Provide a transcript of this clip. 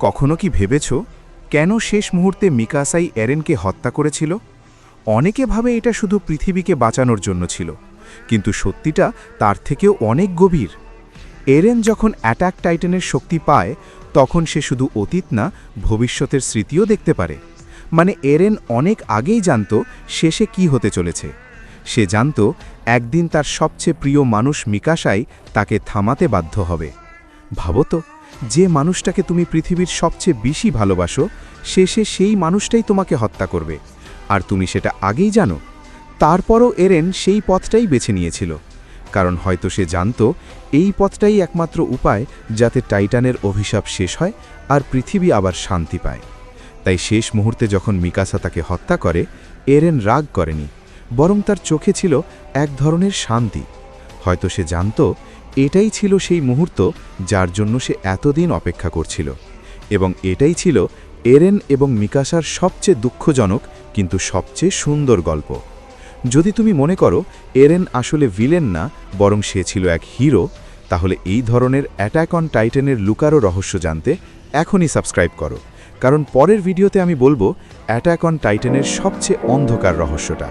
কখনো কি ভেবেছ কেন শেষ মুহূর্তে মিকাসাই এরেনকে হত্যা করেছিল? অনেকে ভাবে এটা শুধু পৃথিবীকে বাঁচানোর জন্য ছিল, কিন্তু সত্যিটা তার থেকেও অনেক গভীর। এরেন যখন অ্যাটাক টাইটানের শক্তি পায়, তখন সে শুধু অতীত না, ভবিষ্যতের স্মৃতিও দেখতে পারে। মানে এরেন অনেক আগেই জানত শেষে কি হতে চলেছে। সে জানত একদিন তার সবচেয়ে প্রিয় মানুষ মিকাসাই তাকে থামাতে বাধ্য হবে। ভাবো তো, যে মানুষটাকে তুমি পৃথিবীর সবচেয়ে বেশি ভালোবাসো, শেষে সেই মানুষটাই তোমাকে হত্যা করবে, আর তুমি সেটা আগেই জানো। তারপরও এরেন সেই পথটাই বেছে নিয়েছিল, কারণ হয়তো সে জানত এই পথটাই একমাত্র উপায় যাতে টাইটানের অভিশাপ শেষ হয় আর পৃথিবী আবার শান্তি পায়। তাই শেষ মুহূর্তে যখন মিকাসা তাকে হত্যা করে, এরেন রাগ করেনি, বরং তার চোখে ছিল এক ধরনের শান্তি। হয়তো সে জানত এটাই ছিল সেই মুহূর্ত যার জন্য সে এতদিন অপেক্ষা করছিল, এবং এটাই ছিল এরেন এবং মিকাসার সবচেয়ে দুঃখজনক কিন্তু সবচেয়ে সুন্দর গল্প। যদি তুমি মনে করো এরেন আসলে ভিলেন না, বরং সে ছিল এক হিরো, তাহলে এই ধরনের অ্যাটাক অন টাইটানের লুকারো রহস্য জানতে এখনই সাবস্ক্রাইব করো, কারণ পরের ভিডিওতে আমি বলবো অ্যাটাক অন টাইটানের সবচেয়ে অন্ধকার রহস্যটা।